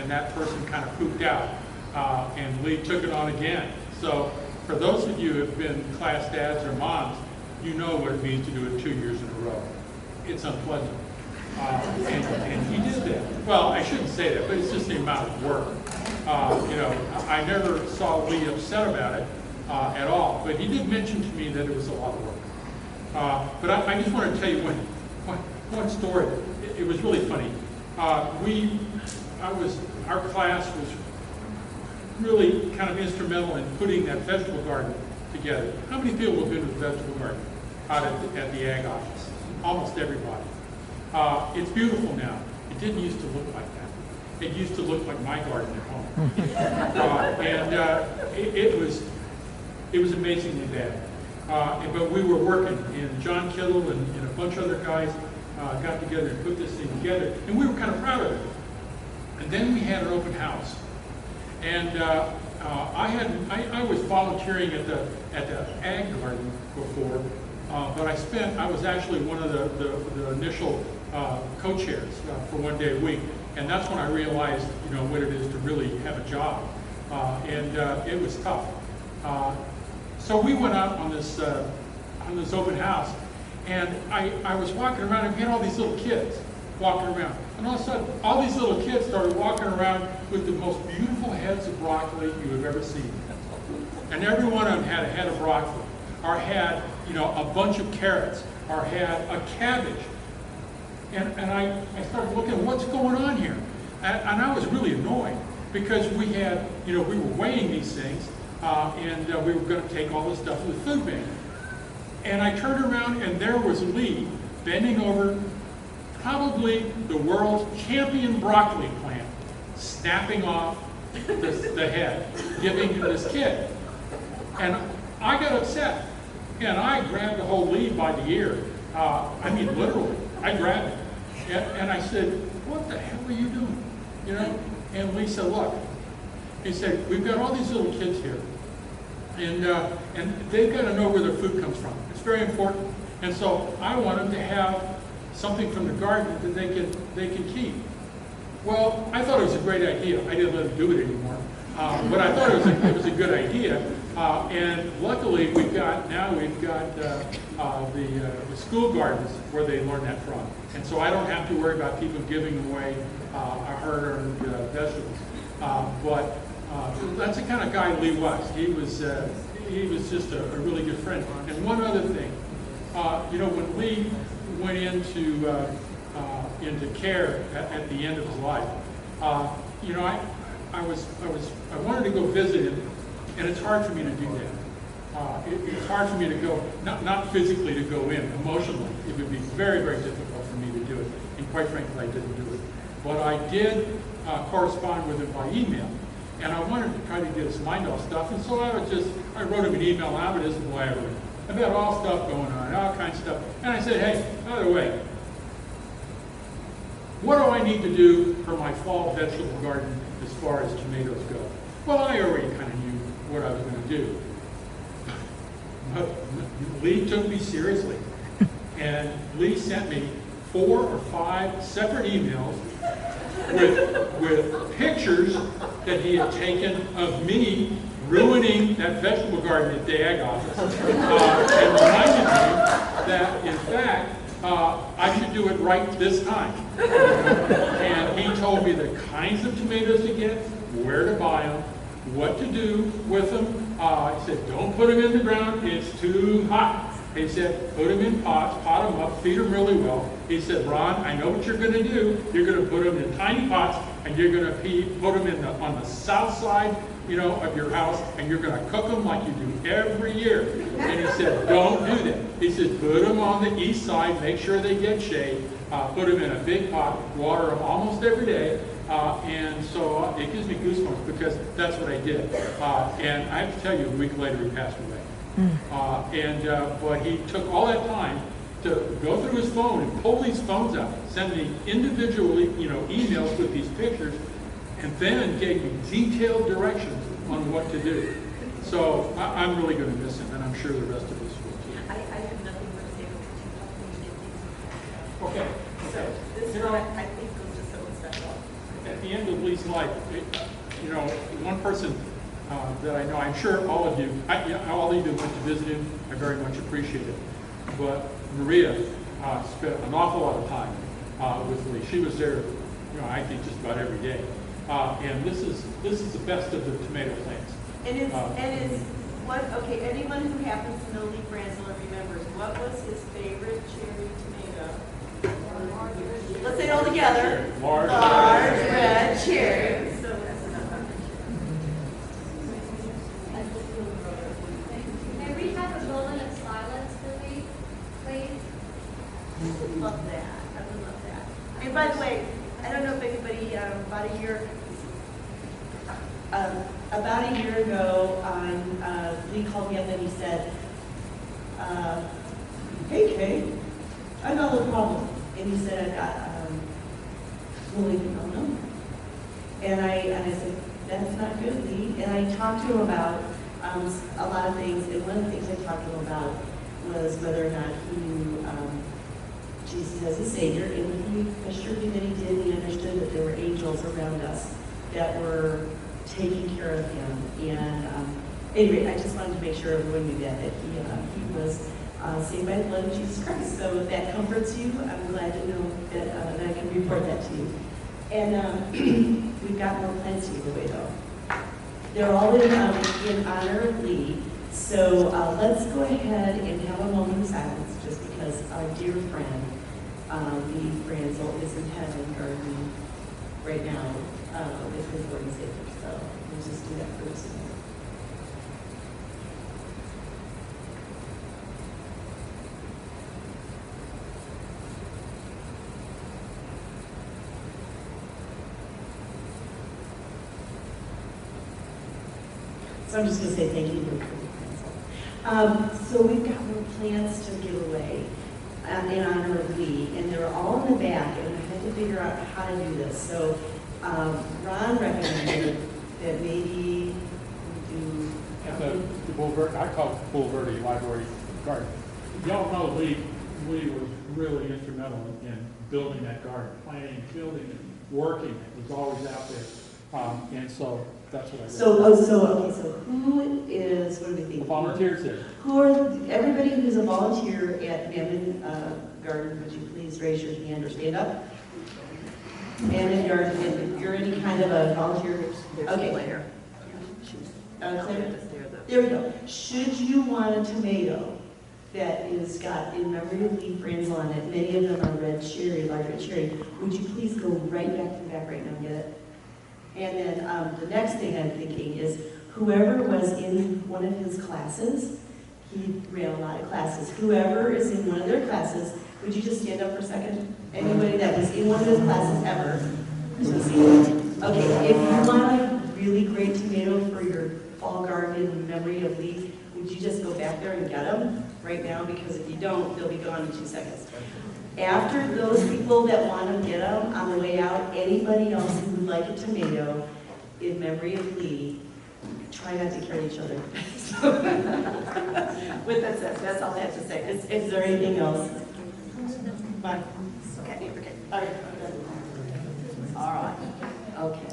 and that person kind of pooped out, and Lee took it on again. So for those of you who have been class dads or moms, you know what it means to do it 2 years in a row. It's unpleasant. And he did that. Well, I shouldn't say that, but it's just the amount of work. You know, I never saw Lee upset about it at all, but he did mention to me that it was a lot of work. But I just want to tell you one story. It was really funny. Our class was really kind of instrumental in putting that vegetable garden together. How many people have been to the vegetable garden out at the ag office? Almost everybody. It's beautiful now. It didn't used to look like that. It used to look like my garden at home. It was amazingly bad. But we were working, and John Kittle and a bunch of other guys got together and put this thing together, and we were kind of proud of it. And then we had an open house, and I was volunteering at the ag garden before, but I was actually one of the initial co-chairs for 1 day a week, and that's when I realized, you know, what it is to really have a job, and it was tough. So we went out on this open house, and I was walking around, and we had all these little kids walking around, and all of a sudden, all these little kids started walking around with the most beautiful heads of broccoli you have ever seen, and every one of them had a head of broccoli, or had, you know, a bunch of carrots, or had a cabbage. And I started looking, what's going on here? And I was really annoyed because we had, you know, we were weighing these things, and we were going to take all this stuff to the food bank. And I turned around, and there was Lee bending over probably the world's champion broccoli plant, snapping off the head, giving to this kid. And I got upset, and I grabbed the whole Lee by the ear. I mean, literally, I grabbed it. And I said, what the hell are you doing? You know? And Lee said, look, he said, we've got all these little kids here, and they've got to know where their food comes from. It's very important. And so I want them to have something from the garden that they can keep. Well, I thought it was a great idea. I didn't let them do it anymore. But I thought it was a good idea. And luckily, we've got the school gardens where they learn that from. And so I don't have to worry about people giving away hard-earned vegetables. But that's the kind of guy Lee was. He was just a really good friend. And one other thing, you know, when Lee went into care at the end of his life, you know, I wanted to go visit him, and it's hard for me to do that. It's hard for me to go, not physically to go in, emotionally. It would be very, very difficult for me to do it, and quite frankly, I didn't do it. But I did correspond with him by email, and I wanted to try to get his mind off stuff, and so I wrote him an email out of this blabbering about all stuff going on, all kinds of stuff. And I said, hey, by the way, what do I need to do for my fall vegetable garden as far as tomatoes go? Well, I already kind of knew what I was going to do. But Lee took me seriously. And Lee sent me 4 or 5 separate emails with pictures that he had taken of me ruining that vegetable garden at the ag office, and reminded me that, in fact, I should do it right this time. And he told me the kinds of tomatoes to get, where to buy them, what to do with them. He said, don't put them in the ground, it's too hot. He said, put them in pots, pot them up, feed them really well. He said, Ron, I know what you're going to do. You're going to put them in tiny pots, and you're going to put them on the south side, you know, of your house, and you're going to cook them like you do every year. And he said, don't do that. He said, put them on the east side, make sure they get shade, put them in a big pot, water them almost every day. And so it gives me goosebumps because that's what I did. And I have to tell you, a week later he passed away. But he took all that time to go through his phone and pull these phones out, send me individually, you know, emails with these pictures, and then gave me detailed directions on what to do. So I'm really going to miss him, and I'm sure the rest of us will too. I have nothing more to say about you. Okay. So this one I think was just so special. At the end of Lee's life, you know, one person that I know, I'm sure all of you went to visit him. I very much appreciate it. But Maria spent an awful lot of time with Lee. She was there, you know, I think just about every day. And this is the best of the tomato plants. Okay, anyone who happens to know Lee Franzel and remembers, what was his favorite cherry tomato? Let's say it all together. Large red cherry. May we have a moment of silence for Lee, please? I would love that. I would love that. And by the way, I don't know if anybody, about a year ago, Lee called me up and he said, "Hey Kay, I got a little problem." And he said, "I've got really melanoma." And I said, "That's not good, Lee." And I talked to him about a lot of things, and one of the things I talked to him about was whether or not he knew Jesus as a Savior, and he assured me that he did. He understood that there were angels around us that were taking care of him. And anyway, I just wanted to make sure everyone knew that he was saved by the blood of Jesus Christ. So if that comforts you, I'm glad to know that, that I can report that to you. And we've got more plans to give away though. They're all in honor of Lee. So let's go ahead and have a moment of silence, just because our dear friend, Lee Franzel, is in heaven gardening right now with his Lord and Savior. So we'll just do that for just a minute. So I'm just going to say thank you to Lee Franzel. So we've got more plants to give away in honor of Lee, and they're all in the back, and I had to figure out how to do this. So Ron recommended that maybe we do... The Boulevardi, I call it Boulevardi Library Garden. Y'all know Lee was really instrumental in building that garden, planning, building it, working. It was always out there. And so that's what I did. So who is, what do we think? The volunteers there. Who are, everybody who's a volunteer at Mammon Garden, would you please raise your hand or stand up? Mammon Garden, if you're any kind of a volunteer. Okay. Claire. Claire? There we go. Should you want a tomato that is got in memory of Lee Franzel on it, many of them are red cherry, large red cherry, would you please go right back to the back right now and get it? And then the next thing I'm thinking is whoever was in one of his classes, he ran a lot of classes, whoever is in one of their classes, would you just stand up for a second? Anybody that was in one of his classes ever? Okay, if you want a really great tomato for your fall garden in memory of Lee, would you just go back there and get them right now? Because if you don't, they'll be gone in 2 seconds. After those people that want to get them, on the way out, anybody else who would like a tomato in memory of Lee, try not to kill each other. With that said, that's all I have to say. Is there anything else? Fine. Okay. All right. Okay.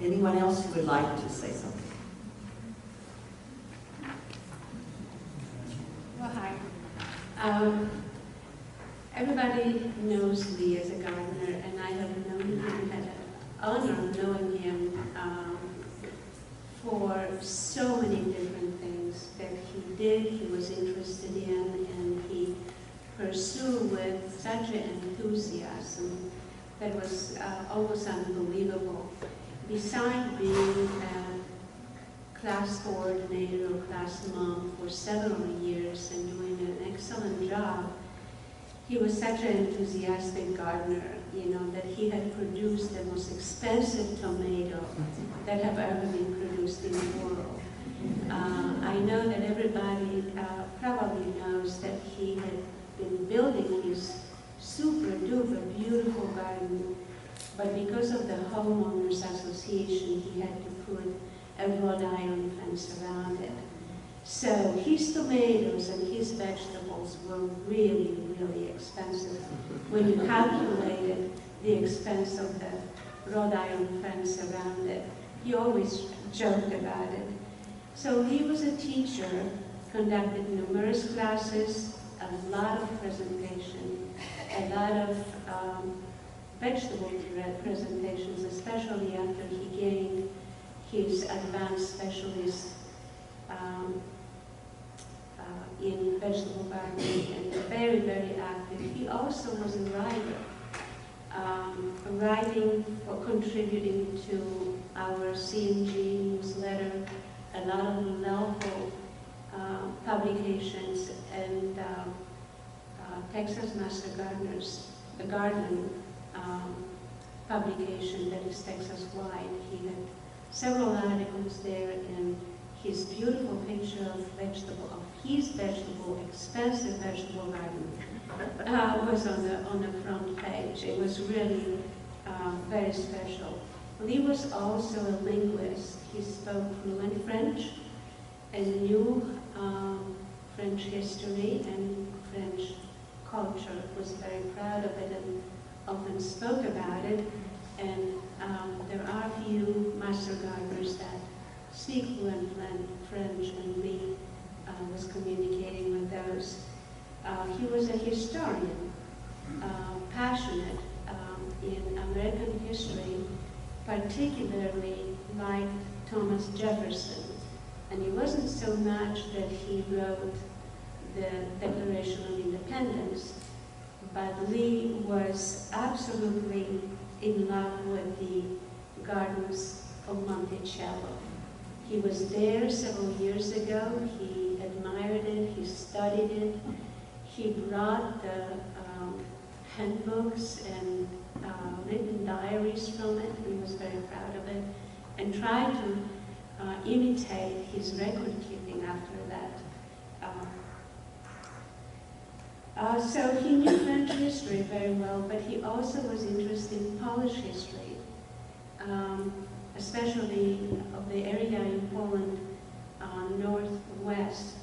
Anyone else who would like to say something? Well, hi. Everybody knows Lee as a gardener, and I have known him, had the honor of knowing him for so many different things that he did, he was interested in, and he pursued with such an enthusiasm that was almost unbelievable. Besides being a class coordinator or class mom for several years and doing an excellent job, he was such an enthusiastic gardener, you know, that he had produced the most expensive tomato that have ever been produced in the world. I know that everybody probably knows that he had been building his super duper beautiful garden, but because of the homeowners association, he had to put a wrought iron fence around it. So his tomatoes and his vegetables were really, really expensive. When you calculated the expense of the wrought iron fence around it. He always joked about it. So he was a teacher, conducted numerous classes, a lot of presentation, a lot of vegetable presentations, especially after he gained his advanced specialist in vegetable gardening, and very, very active. He also was a writer, writing or contributing to our CMG newsletter, a lot of local publications, and Texas Master Gardeners, the gardening publication that is Texas-wide. He had several articles there, and his beautiful picture of his vegetable, expensive vegetable garden was on the front page. It was really very special. Lee was also a linguist. He spoke fluent French and knew French history and French culture, was very proud of it and often spoke about it. And there are a few master gardeners that speak fluent French, and Lee was communicating with those. He was a historian, passionate in American history, particularly like Thomas Jefferson. And it wasn't so much that he wrote the Declaration of Independence, but Lee was absolutely in love with the gardens of Monticello. He was there several years ago. He admired it, he studied it. He brought the handbooks and written diaries from it, and was very proud of it, and tried to imitate his record keeping after that. So he knew French history very well, but he also was interested in Polish history, especially of the area in Poland, northwest,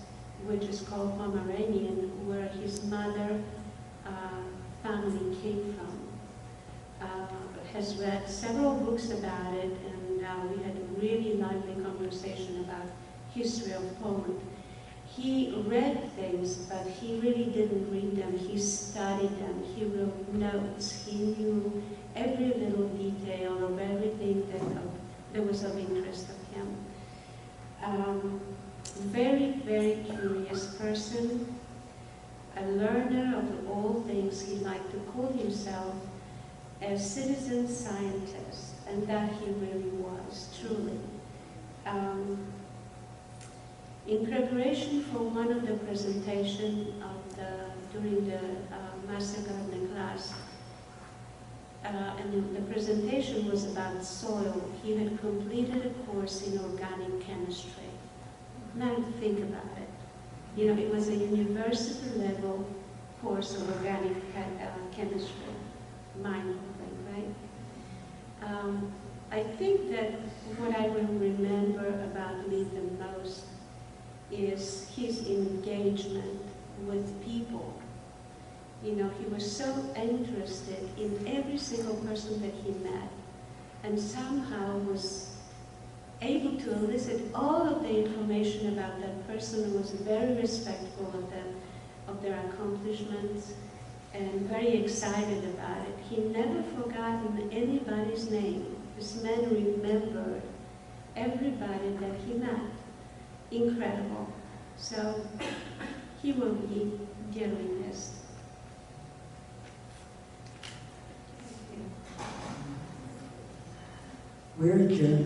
which is called Pomeranian, where his mother family came from. Has read several books about it, and we had a really lively conversation about history of Poland. He read things, but he really didn't read them. He studied them. He wrote notes. He knew every little detail of everything that was of interest of him. Very, very curious person, a learner of all things. He liked to call himself a citizen scientist, and that he really was, truly. In preparation for one of the presentations during the Master Gardener class, and the presentation was about soil, he had completed a course in organic chemistry. Now think about it. You know, it was a university level course of organic chemistry. Mind-blowing, right? I think that what I will remember about Lee the most is his engagement with people. You know, he was so interested in every single person that he met, and somehow was able to elicit all of the information about that person, and was very respectful of their accomplishments and very excited about it. He never forgotten anybody's name. This man remembered everybody that he met. Incredible. So he will be dearly missed. We're adjourned.